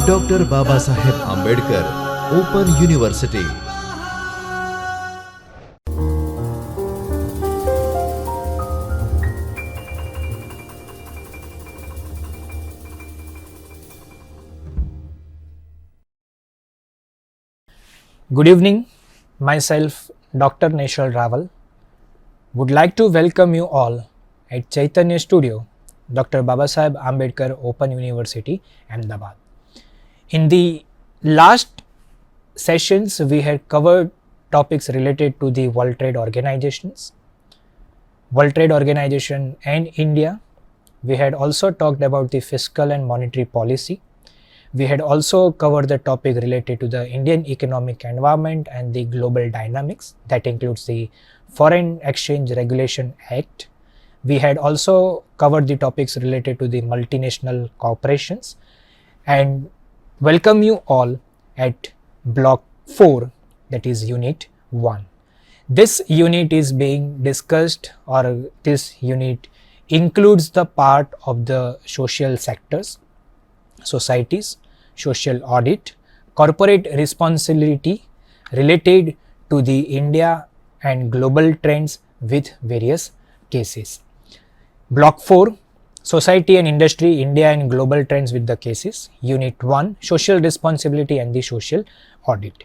Doctor Babasaheb Ambedkar open university. Good evening, myself Dr. Neshal Raval would like to welcome you all at Chaitanya Studio, Dr. Babasaheb Ambedkar Open University, Ahmedabad. In the last sessions, we had covered topics related to the World Trade Organizations, World Trade Organization and India. We had also talked about the fiscal and monetary policy. We had also covered the topic related to the Indian economic environment and the global dynamics. That includes the Foreign Exchange Regulation Act. We had also covered the topics related to the multinational corporations, and welcome you all at block 4, that is unit 1. This unit is being discussed, or this unit includes the part of the social sectors, societies, social audit, corporate responsibility related to the India and global trends with various cases. Block 4, Society and Industry, India and Global Trends with the Cases. Unit 1, Social Responsibility and the Social Audit.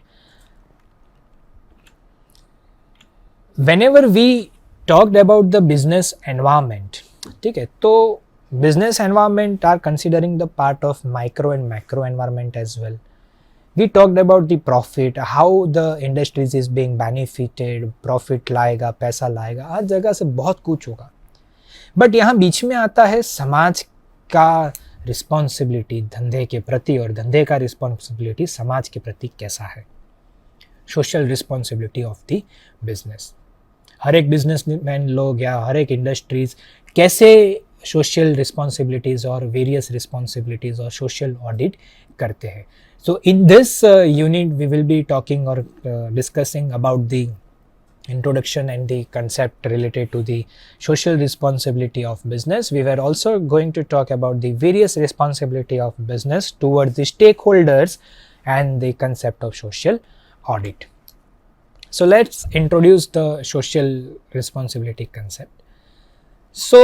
Whenever we talked about the business environment, ठीक है, तो business environment are considering the part of micro and macro environment as well. We talked about the profit, how the industries is being benefited, profit लाएगा, पैसा लाएगा, हर जगह से बहुत कुछ होगा. बट यहाँ बीच में आता है समाज का रिस्पॉन्सिबिलिटी धंधे के प्रति, और धंधे का रिस्पॉन्सिबिलिटी समाज के प्रति कैसा है. Social responsibility of the business. हर एक बिजनेसमैन लोग या हर एक इंडस्ट्रीज कैसे सोशल रिस्पॉन्सिबिलिटीज और वेरियस रिस्पॉन्सिबिलिटीज और सोशल ऑडिट करते हैं. So in this unit we will be talking और discussing about the introduction and the concept related to the social responsibility of business. We were also going to talk about the various responsibility of business towards the stakeholders and the concept of social audit. So let's introduce the social responsibility concept. So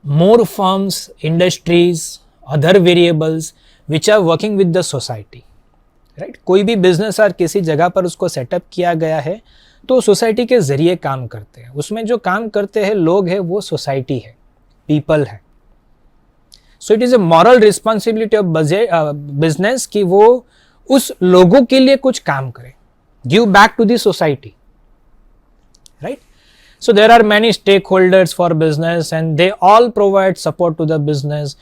more firms, industries, other variables which are working with the society, right? कोई भी business और किसी जगह पर उसको setup किया गया है तो सोसाइटी के जरिए काम करते हैं. उसमें जो काम करते हैं लोग हैं वो सोसाइटी है, पीपल है. So it is a moral responsibility of business कि वो उस लोगों के लिए कुछ काम करे, give back to the society, right. So there are many stakeholders for business and they all provide support to the business,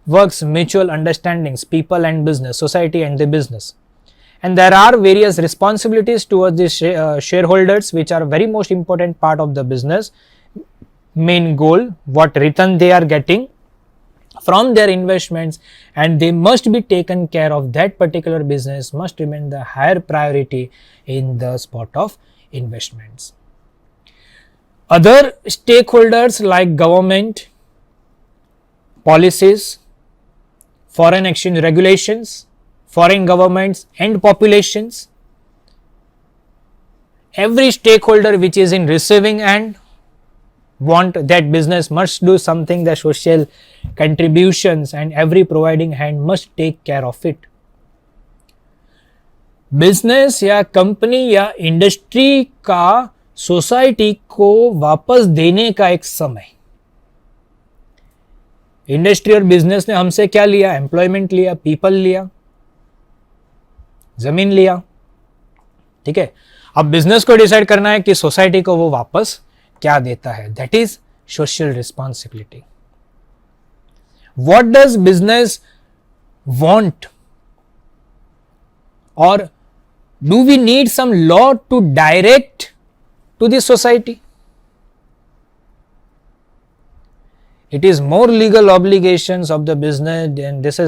works mutual understandings, people and business, society and the business. And there are various responsibilities towards the shareholders which are very most important part of the business. Main goal, what return they are getting from their investments, and they must be taken care of. That particular business must remain the higher priority in the spot of investments. Other stakeholders like government, policies, foreign exchange regulations, foreign governments and populations. Every stakeholder which is in receiving end want that business must do something, the social contributions, and every providing hand must take care of it. Business या company या industry का society को वापस देने का एक समय. Industry और बिजनेस ने हमसे क्या लिया? एम्प्लॉयमेंट लिया, पीपल लिया, जमीन लिया, ठीक है. अब बिजनेस को डिसाइड करना है कि सोसाइटी को वो वापस क्या देता है. That is social responsibility. What does business want, or do we need some law to direct to the society? It is more legal obligations of the business, and this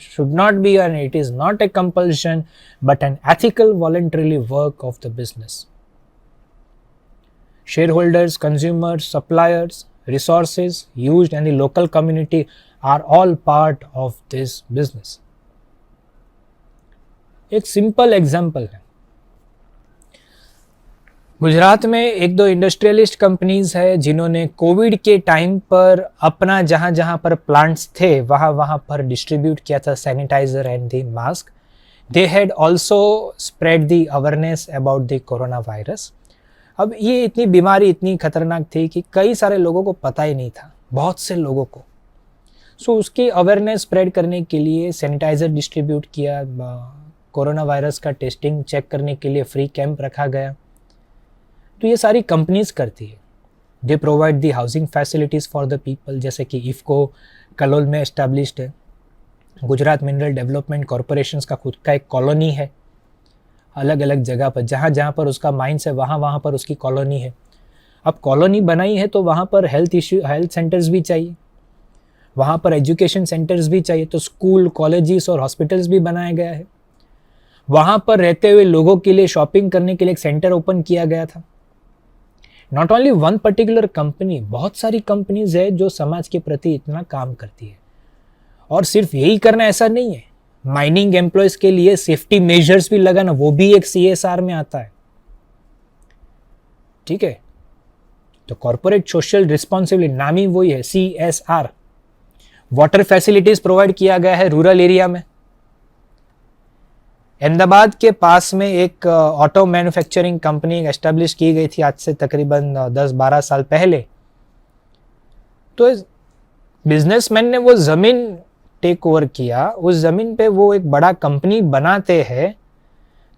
should not be, and it is not a compulsion but an ethical voluntarily work of the business. Shareholders, consumers, suppliers, resources used and the local community are all part of this business. एक simple example है, गुजरात में एक दो industrialist companies है जिन्होंने Covid के time पर अपना जहाँ जहाँ पर प्लांट्स थे वहाँ पर डिस्ट्रीब्यूट किया था sanitizer and the mask. They had also spread the awareness about the corona virus. अब ये इतनी बीमारी इतनी खतरनाक थी कि कई सारे लोगों को पता ही नहीं था, बहुत से लोगों को. सो उसकी अवेयरनेस स्प्रेड करने के लिए सैनिटाइजर डिस्ट्रीब्यूट किया, कोरोना वायरस का टेस्टिंग चेक करने के लिए फ्री कैंप रखा गया. तो ये सारी कंपनीज करती है. They provide the housing facilities for the people, जैसे कि इफ़को कलोल में एस्टेब्लिश्ड है. गुजरात मिनरल डेवलपमेंट कॉरपोरेशन का खुद का एक कॉलोनी है अलग अलग जगह पर, जहाँ जहाँ पर उसका माइंस है वहाँ पर उसकी कॉलोनी है. अब कॉलोनी बनाई है तो वहाँ पर हेल्थ सेंटर्स भी चाहिए, वहाँ पर एजुकेशन सेंटर्स भी चाहिए, तो स्कूल कॉलेजेस और हॉस्पिटल्स भी बनाया गया है. वहाँ पर रहते हुए लोगों के लिए शॉपिंग करने के लिए एक सेंटर ओपन किया गया था. Not only one particular company, बहुत सारी कंपनीज है जो समाज के प्रति इतना काम करती है. और सिर्फ यही करना ऐसा नहीं है, माइनिंग एम्प्लॉयज के लिए सेफ्टी मेजर्स भी लगाना, वो भी एक CSR में आता है. ठीक है, तो कॉर्पोरेट सोशल रिस्पॉन्सिबिलिटी नाम ही वही है, CSR. वाटर फैसिलिटीज प्रोवाइड किया गया है रूरल एरिया में. अहमदाबाद के पास में एक ऑटो मैन्युफैक्चरिंग कंपनी एस्टेब्लिश की गई थी आज से तकरीबन 10-12 साल पहले. तो बिजनेसमैन ने वो ज़मीन टेक ओवर किया, उस ज़मीन पे वो एक बड़ा कंपनी बनाते हैं.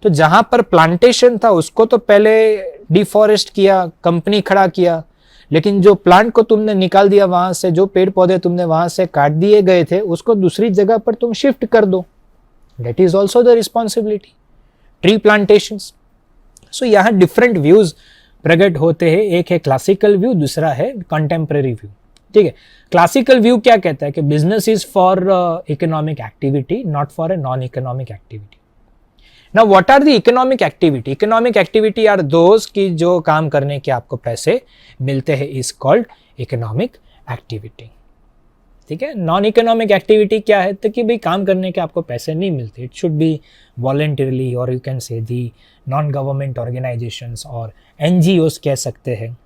तो जहाँ पर प्लांटेशन था उसको तो पहले डिफॉरेस्ट किया, कंपनी खड़ा किया, लेकिन जो प्लांट को तुमने निकाल दिया वहाँ से, जो पेड़ पौधे तुमने वहाँ से काट दिए गए थे, उसको दूसरी जगह पर तुम शिफ्ट कर दो. That is also the responsibility. Tree plantations. So यहाँ different views प्रकट होते हैं. एक है क्लासिकल व्यू, दूसरा है कंटेम्प्रेरी व्यू. ठीक है, क्लासिकल व्यू क्या कहता है कि business is for economic activity, not for a non economic activity. Now what are the economic activity? Economic activity are those की जो काम करने के आपको पैसे मिलते हैं, इज कॉल्ड इकोनॉमिक एक्टिविटी. ठीक है, नॉन इकोनॉमिक एक्टिविटी क्या है? तो कि भाई काम करने के आपको पैसे नहीं मिलते. इट शुड बी वॉलेंटरली, और you can say the non government organisations और NGOs कह सकते हैं.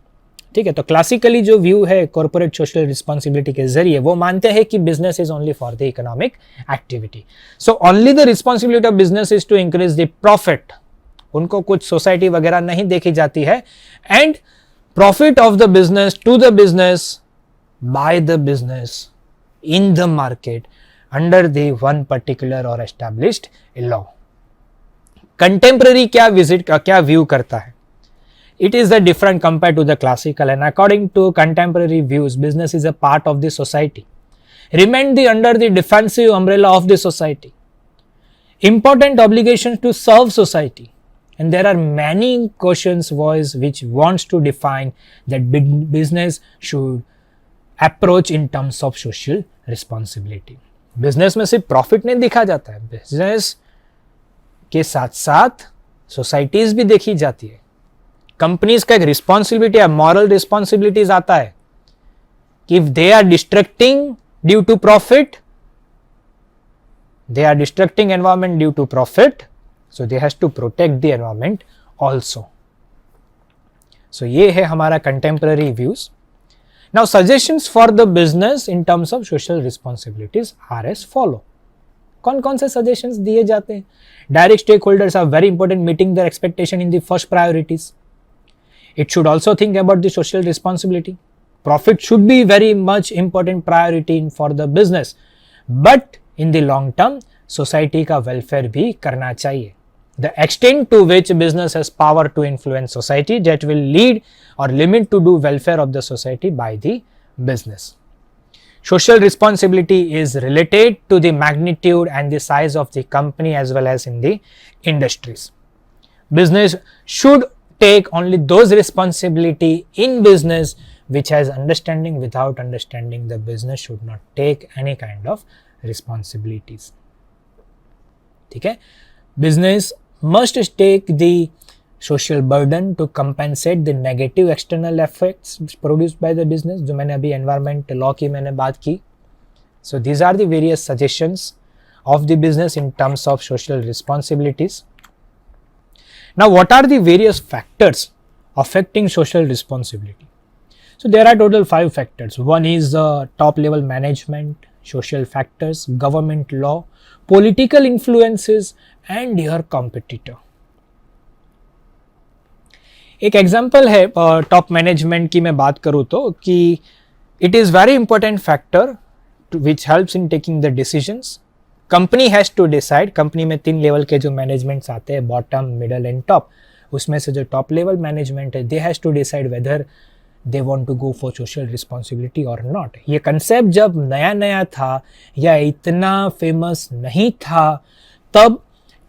ठीक है, तो क्लासिकली जो व्यू है कॉर्पोरेट सोशल रिस्पॉन्सिबिलिटी के जरिए, वो मानते हैं कि business is only for the economic activity. So only the responsibility of business is to increase the profit. उनको कुछ सोसाइटी वगैरह नहीं देखी जाती है. And profit of the business to the business by the business in the market under the one particular or established law. Contemporary क्या view करता है? It is the different compared to the classical, and according to contemporary views, business is a part of the society, remain under the defensive umbrella of the society, important obligations to serve society, and there are many questions which wants to define that business should approach in terms of social responsibility. Business में सिर्फ profit नहीं देखा जाता है, business के साथ साथ societies भी देखी जाती है. कंपनीज का एक रिस्पॉन्सिबिलिटी है, मॉरल रिस्पॉन्सिबिलिटीज आता है कि if they are destructing due to profit, they are destructing environment due to profit, so they has to protect the environment also. So ये है हमारा contemporary views. Now suggestions for the business in terms of social responsibilities are as follow. कौन से suggestions दिए जाते हैं? Direct stakeholders are very important, meeting their expectation in the first priorities. It should also think about the social responsibility. Profit should be very much important priority for the business, but in the long term society का welfare भी करना चाहिए. The extent to which business has power to influence society, that will lead or limit to do welfare of the society by the business. Social responsibility is related to the magnitude and the size of the company as well as in the industries. Business should take only those responsibility in business which has understanding. Without understanding, the business should not take any kind of responsibilities. ठीक है, business must take the social burden to compensate the negative external effects produced by the business. जो मैंने अभी environment law की मैंने बात की. So these are the various suggestions of the business in terms of social responsibilities. Now, what are the various factors affecting social responsibility? So there are total 5 factors. One is top level management, social factors, government law, political influences and your competitor. एक example है top management की मैं बात करूँ तो कि it is very important factor which helps in taking the decisions. Company has to decide. Company में 3 level के जो मैनेजमेंट्स आते हैं, बॉटम, मिडल एंड टॉप. उसमें से जो टॉप लेवल मैनेजमेंट है, they has to decide whether they want to go for social responsibility or not. ये कंसेप्ट जब नया नया था या इतना फेमस नहीं था, तब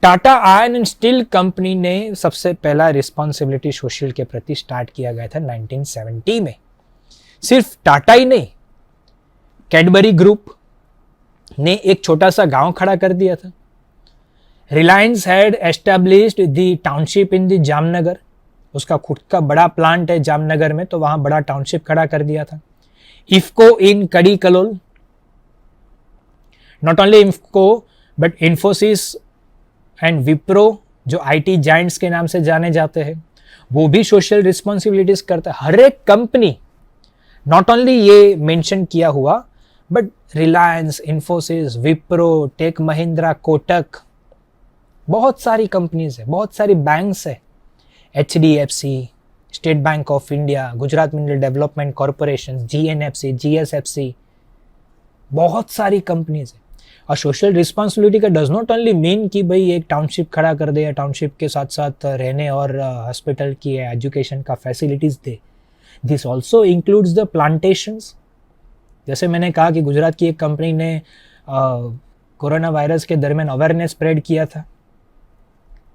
Tata iron and steel company ने सबसे पहला रिस्पॉन्सिबिलिटी सोशल के प्रति स्टार्ट किया गया था 1970 में. सिर्फ टाटा ही नहीं, कैडबरी ग्रुप ने एक छोटा सा गांव खड़ा कर दिया था. Reliance had established the township in the Jamnagar. उसका खुद का बड़ा प्लांट है जामनगर में, तो वहां बड़ा टाउनशिप खड़ा कर दिया था. इफ्को इन कड़ी Kalol, not only IFFCO but Infosys and Wipro जो आईटी जायंट्स के नाम से जाने जाते हैं, वो भी सोशल रिस्पॉन्सिबिलिटीज करता है. हर एक कंपनी, नॉट ओनली ये मेंशन किया हुआ, बट रिलायंस, इन्फोसिस, विप्रो, टेक महिंद्रा, कोटक, बहुत सारी कंपनीज है, बहुत सारी बैंक्स है, HDFC, state bank of India, Gujarat mineral development corporation, GNFC, GSFC, बहुत सारी कंपनीज है. और सोशल रिस्पॉन्सिबिलिटी का डज नॉट ओनली मीन कि भाई एक टाउनशिप खड़ा कर दे या टाउनशिप के साथ साथ रहने और हॉस्पिटल की एजुकेशन का facilities they. This also includes the plantations. जैसे मैंने कहा कि गुजरात की एक कंपनी ने कोरोना वायरस के दरमियान अवेयरनेस स्प्रेड किया था,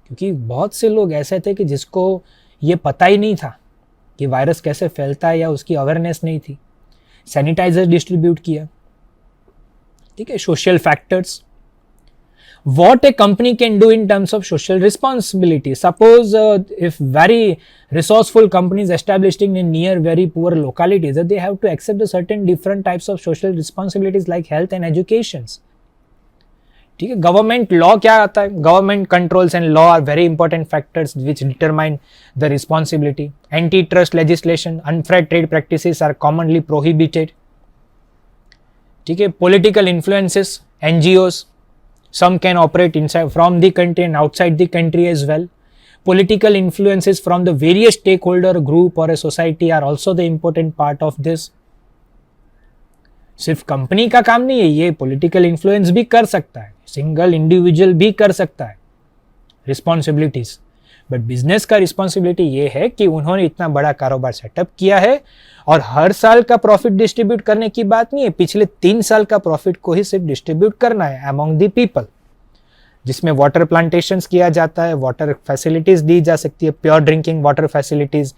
क्योंकि बहुत से लोग ऐसे थे कि जिसको ये पता ही नहीं था कि वायरस कैसे फैलता है या उसकी अवेयरनेस नहीं थी. सैनिटाइजर डिस्ट्रीब्यूट किया. ठीक है. Social factors, what a company can do in terms of social responsibility. Suppose if very resourceful companies establishing in near very poor localities, that they have to accept the certain different types of social responsibilities like health and educations. ठीक है. Government law क्या आता है? Government controls and law are very important factors which determine the responsibility. Anti trust legislation, unfair trade practices are commonly prohibited. ठीक है. Political influences, NGOs, some can operate inside from the country and outside the country as well. Political influences from the various stakeholder group or a society are also the important part of this. सिर्फ company का काम नहीं है, ये political influence भी कर सकता है, सिंगल इंडिविजुअल भी कर सकता है रिस्पॉन्सिबिलिटीज. बट बिजनेस का रिस्पॉन्सिबिलिटी ये है कि उन्होंने इतना बड़ा कारोबार सेटअप किया है और हर साल का प्रॉफिट डिस्ट्रीब्यूट करने की बात नहीं है, पिछले 3 साल का प्रॉफिट को ही सिर्फ डिस्ट्रीब्यूट करना है अमॉन्ग द पीपल. जिसमें वाटर प्लांटेशंस किया जाता है, वाटर फैसिलिटीज दी जा सकती है, pure drinking water facilities,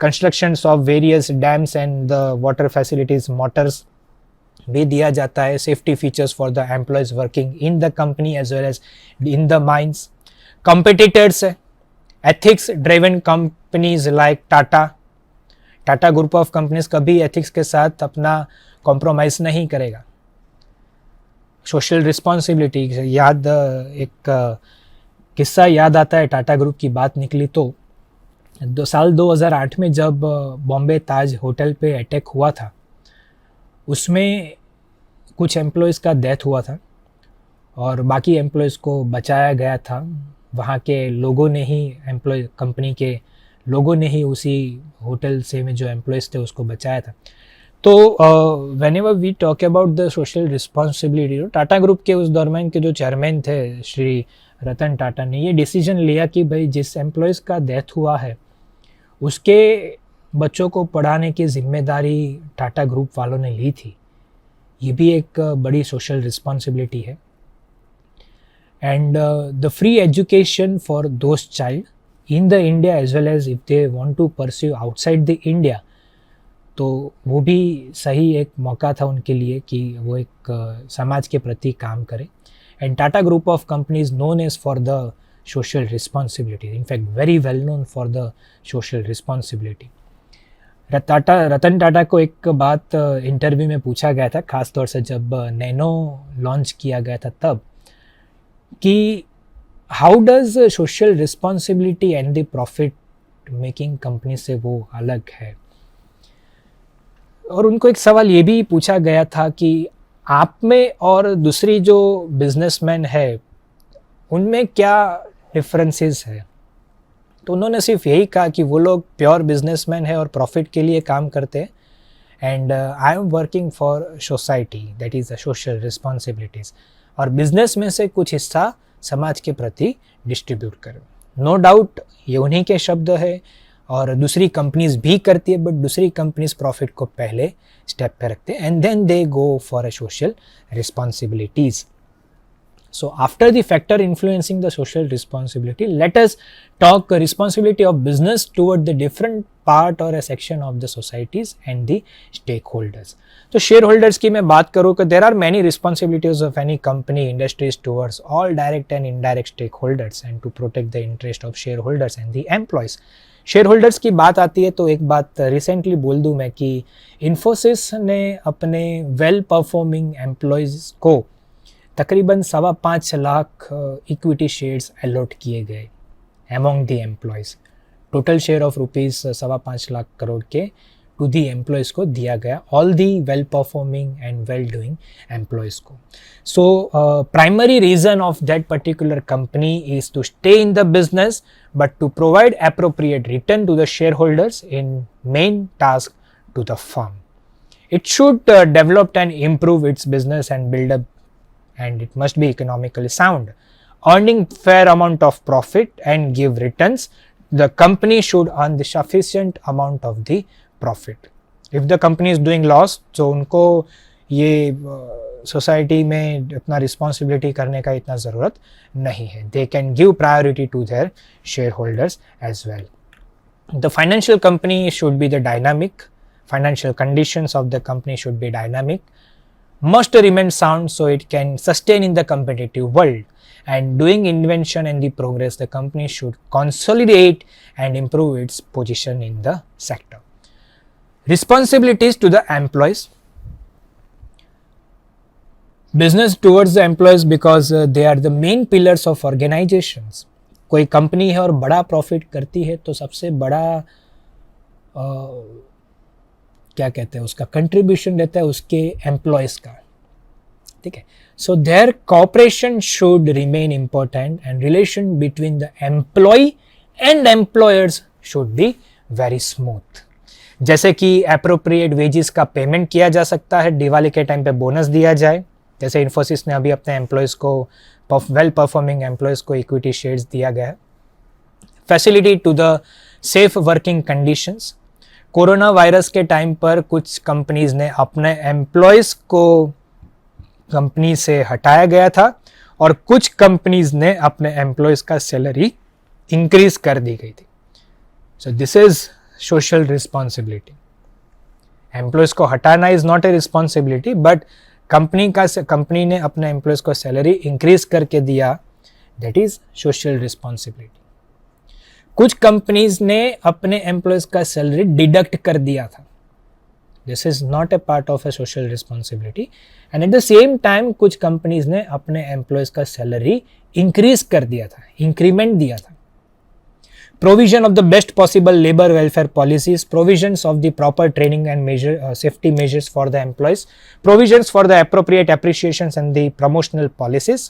constructions of various dams and the water facilities, motors भी दिया जाता है, safety features for the employees working in the company as well as in the mines. Competitors है, ethics driven companies like Tata group of companies कभी ethics के साथ अपना compromise नहीं करेगा. सोशल रिस्पॉन्सिबिलिटी याद, एक किस्सा याद आता है, टाटा ग्रुप की बात निकली तो साल 2008 में जब बॉम्बे ताज होटल पे अटैक हुआ था, उसमें कुछ एम्प्लॉयज़ का डेथ हुआ था और बाकी एम्प्लॉयज़ को बचाया गया था. वहाँ के लोगों ने ही, एम्प्लॉय कंपनी के लोगों ने ही उसी होटल से में जो एम्प्लॉयज़ थे उसको बचाया था. तो whenever we talk about the social responsibility, Tata group के उस दरमियान के जो चेयरमैन थे श्री रतन टाटा ने ये डिसीजन लिया कि भाई जिस एम्प्लॉयज़ का डेथ हुआ है उसके बच्चों को पढ़ाने की जिम्मेदारी टाटा ग्रुप वालों ने ली थी. ये भी एक बड़ी सोशल रिस्पॉन्सिबिलिटी है. And the free education for those child in the India as well as if they want to pursue outside the India, तो वो भी सही एक मौका था उनके लिए कि वो एक समाज के प्रति काम करें. And Tata group of companies known as for the social responsibility, in fact very well known for the social responsibility. Ratan Tata को एक बात इंटरव्यू में पूछा गया था, ख़ास तौर से जब नैनो लॉन्च किया गया था तब, कि how does social responsibility and the profit making company से वो अलग है। और उनको एक सवाल ये भी पूछा गया था कि आप में और दूसरी जो बिजनेसमैन है उनमें क्या डिफरेंसेस है। तो उन्होंने सिर्फ यही कहा कि वो लोग प्योर बिजनेसमैन है और प्रॉफिट के लिए काम करते हैं, and I am working for society, that is the social responsibilities, और बिजनेस में से कुछ हिस्सा समाज के प्रति डिस्ट्रीब्यूट करें। नो डाउट ये उन्हीं के शब्द है और दूसरी कंपनीज भी करती है, बट दूसरी कंपनीज प्रॉफिट को पहले स्टेप पे रखते हैं and then they go for a social responsibilities. So after the factor influencing the social responsibility, let us talk responsibility of business toward the different part or a section of the societies and the stakeholders. तो shareholders की मैं बात करूँ कि there are many responsibilities of any company, industries towards all direct and indirect stakeholders and to protect the interest of shareholders and the employees. Shareholders की बात आती है तो एक बात रिसेंटली बोल दूं मैं कि इन्फोसिस ने अपने वेल परफॉर्मिंग एम्प्लॉयज़ को तकरीबन 5.25 लाख इक्विटी शेयर्स अलॉट किए गए among the employees. Total share of rupees 5.25 lakh crore के टू दी एम्प्लॉयज़ को दिया गया, all the well performing and well doing employees को. So primary reason of that particular company is to stay in the business but to provide appropriate return to the shareholders in main task to the firm. It should develop and improve its business and build up, and it must be economically sound, earning fair amount of profit and give returns. The company should earn the sufficient amount of the profit. If the company is doing loss, so उनको ये society में अपना responsibility करने का इतना ज़रूरत नहीं है. They can give priority to their shareholders as well. The financial company should be the dynamic, financial conditions of the company should be dynamic, must remain sound so it can sustain in the competitive world, and doing invention and the progress, the company should consolidate and improve its position in the sector. Responsibilities to the employees. Business towards the employees because they are the main pillars of organizations. कोई company है और बड़ा profit करती है तो सबसे बड़ा क्या कहते हैं उसका कंट्रीब्यूशन रहता है उसके एम्प्लॉयज़ का. ठीक है. So their cooperation should remain important and relation between the employee and employers should be very smooth. जैसे कि अप्रोप्रिएट वेजेस का पेमेंट किया जा सकता है, दिवाली के टाइम पे बोनस दिया जाए, जैसे इन्फोसिस ने अभी अपने एम्प्लॉयज़ को वेल परफॉर्मिंग एम्प्लॉयज़ को इक्विटी शेयर्स दिया गया है. Facility to the safe working conditions. Corona virus के टाइम पर कुछ कंपनीज ने अपने एम्प्लॉयज़ को कंपनी से हटाया गया था और कुछ कंपनीज ने अपने एम्प्लॉयज़ का सैलरी इंक्रीज कर दी गई थी. So this is social responsibility. Employees को हटाना is not a responsibility, but company ने अपने एम्प्लॉयज़ को सैलरी इंक्रीज करके दिया, दैट इज सोशल रिस्पॉन्सिबिलिटी. कुछ कंपनीज ने अपने एम्प्लॉयज़ का सैलरी डिडक्ट कर दिया था. This is not a part of A social responsibility. And at the same time कुछ कंपनीज ने अपने एम्प्लॉयज़ का सैलरी इंक्रीज कर दिया था, इंक्रीमेंट दिया था. Provision of the best possible labor welfare policies, provisions of the proper training and safety measures for the employees, provisions for the appropriate appreciations and the promotional policies,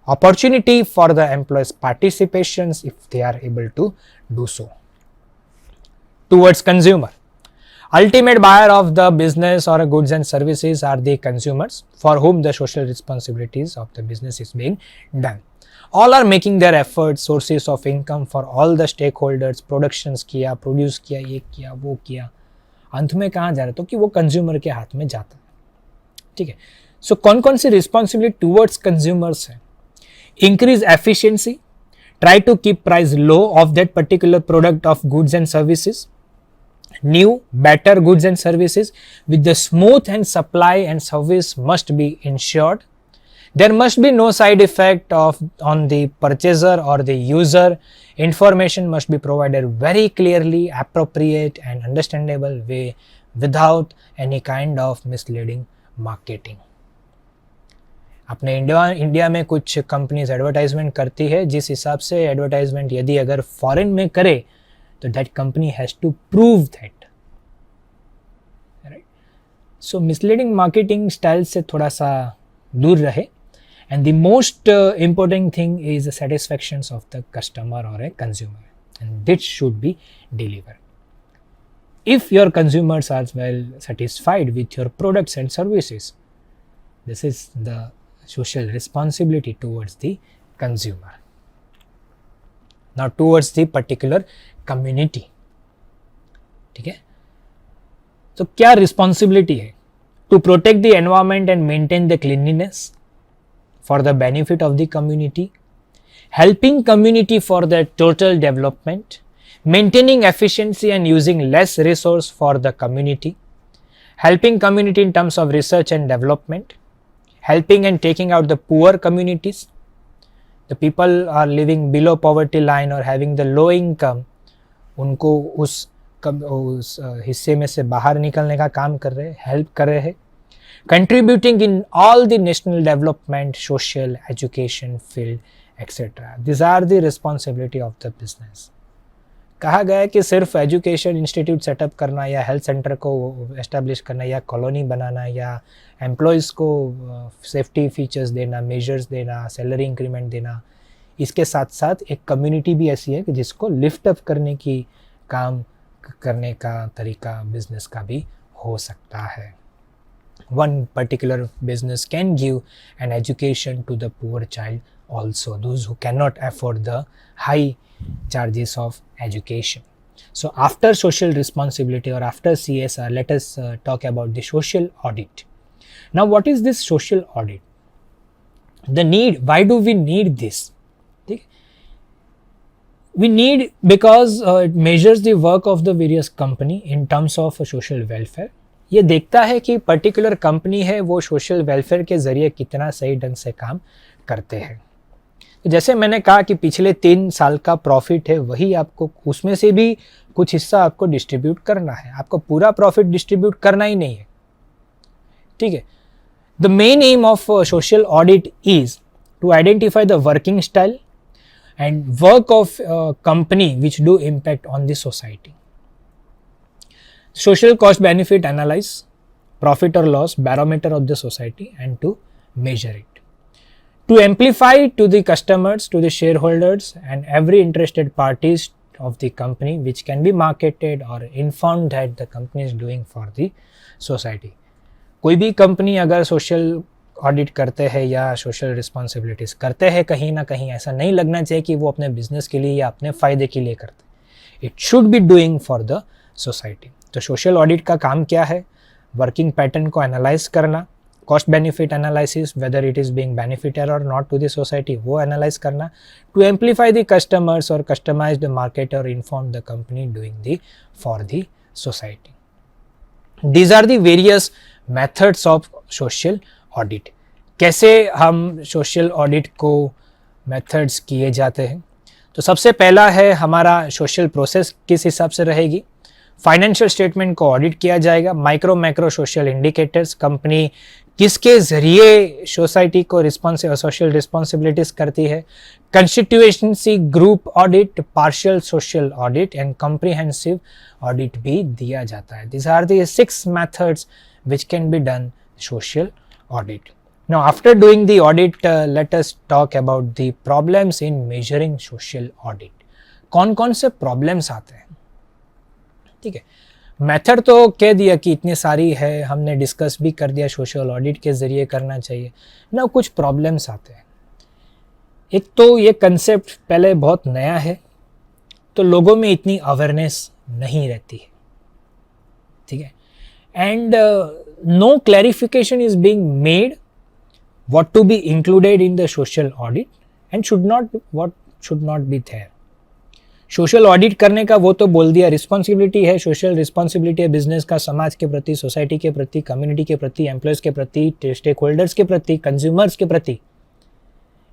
opportunity for the employees' participations if they are able to do so. Towards consumer. Ultimate buyer of the business or goods and services are the consumers for whom the social responsibilities of the business is being done. All are making their efforts, sources of income for all the stakeholders. Productions किया, produce किया, ये किया, वो किया, अंत में कहाँ जा रहा है तो कि वो कंज्यूमर के हाथ में जाता है. ठीक है. सो कौन कौन सी रिस्पॉन्सिबिलिटी टूवर्ड्स कंज्यूमर्स है? Increase efficiency, try to keep price low of that particular product of goods and services. New, better goods and services with the smooth and supply and service must be ensured. There must be no side effect on the purchaser or the user. Information must be provided very clearly, appropriate and understandable way without any kind of misleading marketing. अपने India में कुछ companies advertisement करती है, जिस हिसाब से advertisement यदि अगर फॉरेन में करे तो that company has to prove that, right. So misleading marketing style से थोड़ा सा दूर रहे. And the most important thing is the satisfaction of the customer or a consumer, and this should be delivered. If your consumers are well satisfied with your products and services, this is the social responsibility towards the consumer. Now towards the particular community. ठीक है, तो क्या responsibility है? To protect the environment and maintain the cleanliness for the benefit of the community, helping community for their total development, maintaining efficiency and using less resource for the community, helping community in terms of research and development, helping and taking out the poor communities, the people are living below poverty line or having the low income, उनको उस हिस्से में से बाहर निकलने का काम कर रहे हैं, हेल्प कर रहे हैं, contributing in all the national development, social, education field, etc. These are the responsibility of the business. कहा गया है कि सिर्फ एजुकेशन इंस्टीट्यूट सेटअप करना या हेल्थ सेंटर को एस्टेब्लिश करना या कॉलोनी बनाना या एम्प्लॉयज़ को सेफ्टी फीचर्स देना, मेजर्स देना, सैलरी इंक्रीमेंट देना, इसके साथ साथ एक कम्युनिटी भी ऐसी है कि जिसको लिफ्ट अप करने की काम करने का तरीका बिजनेस का भी हो सकता है. One particular business can give an education to the poor child also, those who cannot afford the high charges of education. So after social responsibility or after CSR, let us talk about the social audit. Now what is this social audit? The need, why do we need this? We need because it measures the work of the various company in terms of social welfare. ये देखता है कि particular company है वो social welfare के ज़रिए कितना सही ढंग से काम करते हैं. तो जैसे मैंने कहा कि पिछले 3 साल का प्रॉफिट है, वही आपको उसमें से भी कुछ हिस्सा आपको डिस्ट्रीब्यूट करना है, आपको पूरा प्रॉफिट डिस्ट्रीब्यूट करना ही नहीं है. ठीक है, the main aim of social audit is to identify the working style and work of company which do impact on the society. Social cost benefit analyze, profit और loss barometer of the society and to measure it. To amplify to the customers, to the shareholders and every interested parties of the company which can be marketed or informed that the company is doing for the society. कोई भी company अगर social audit करते हैं या social responsibilities करते हैं, कहीं ना कहीं ऐसा नहीं लगना चाहिए कि वो अपने बिजनेस के लिए या अपने फ़ायदे के लिए करते हैं. It should be doing for the society. तो सोशल ऑडिट का काम क्या है? वर्किंग पैटर्न को एनालाइज करना, cost benefit analysis, whether it is being benefiter or not to the society, वो एनालाइज करना, टू एम्पलीफाई द कस्टमर्स और कस्टमाइज द मार्केट और inform the company doing the for the society. These are the various methods of social audit. कैसे हम social audit को methods किए जाते हैं? तो सबसे पहला है हमारा सोशल प्रोसेस किस हिसाब से रहेगी. फाइनेंशियल स्टेटमेंट को ऑडिट किया जाएगा. Micro macro social indicators, company किसके ज़रिए सोसाइटी को सोशल रिस्पॉन्सिबिलिटीज़ करती है. Constituency group audit, partial social audit and comprehensive audit भी दिया जाता है. This are the 6 methods which can be done social audit. Now after doing the audit, let us talk about the problems in measuring social audit. कौन कौन से problems आते हैं? ठीक है, मेथड तो कह दिया कि इतनी सारी है, हमने डिस्कस भी कर दिया सोशल ऑडिट के ज़रिए करना चाहिए ना. कुछ प्रॉब्लम्स आते हैं. एक तो ये कंसेप्ट पहले बहुत नया है, तो लोगों में इतनी अवेयरनेस नहीं रहती है. ठीक है, and no clarification is being made what to be included in the social audit and what should not be there. Social audit करने का वो तो बोल दिया, रिस्पॉन्सिबिलिटी है, सोशल रिस्पॉन्सिबिलिटी है बिजनेस का, समाज के प्रति, सोसाइटी के प्रति, कम्युनिटी के प्रति, एम्प्लॉयज़ के प्रति, स्टेक होल्डर्स के प्रति, कंज्यूमर्स के प्रति.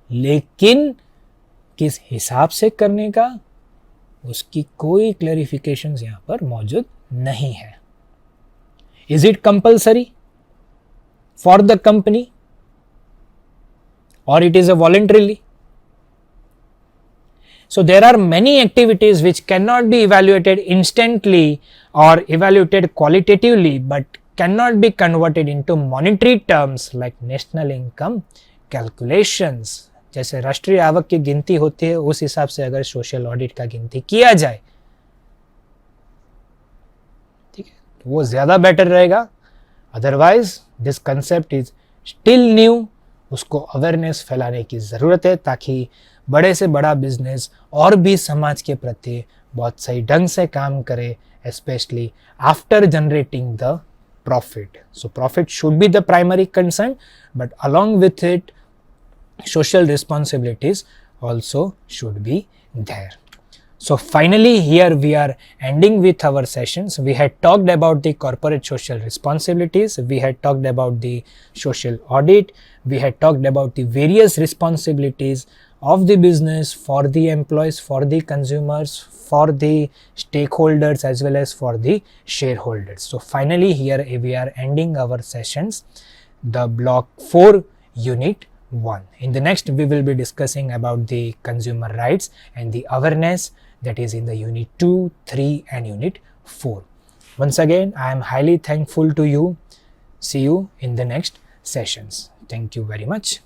लेकिन किस हिसाब से करने का, उसकी कोई क्लैरिफिकेशंस यहाँ पर मौजूद नहीं है. Is it compulsory for the company or it is a voluntarily. So there are many activities which cannot be evaluated instantly or evaluated qualitatively but cannot be converted into monetary terms like national income calculations. जैसे राष्ट्रीय आवक की गिनती होती है उस हिसाब से अगर सोशल ऑडिट का गिनती किया जाए, ठीक है, तो वो ज्यादा बेटर रहेगा. Otherwise this concept is still new, उसको अवेयरनेस फैलाने की ज़रूरत है ताकि बड़े से बड़ा बिजनेस और भी समाज के प्रति बहुत सही ढंग से काम करे, specially after generating the profit. So profit should be the primary concern, but along with it social responsibilities also should be there. So finally here we are ending with our sessions. We had talked about the corporate social responsibilities, we had talked about the social audit, we had talked about the various responsibilities of the business for the employees, for the consumers, for the stakeholders as well as for the shareholders. So finally here we are ending our sessions, the block 4 unit 1. In the next we will be discussing about the consumer rights and the awareness that is in the unit 2, 3 and unit 4. Once again I am highly thankful to you. See you in the next sessions. Thank you very much.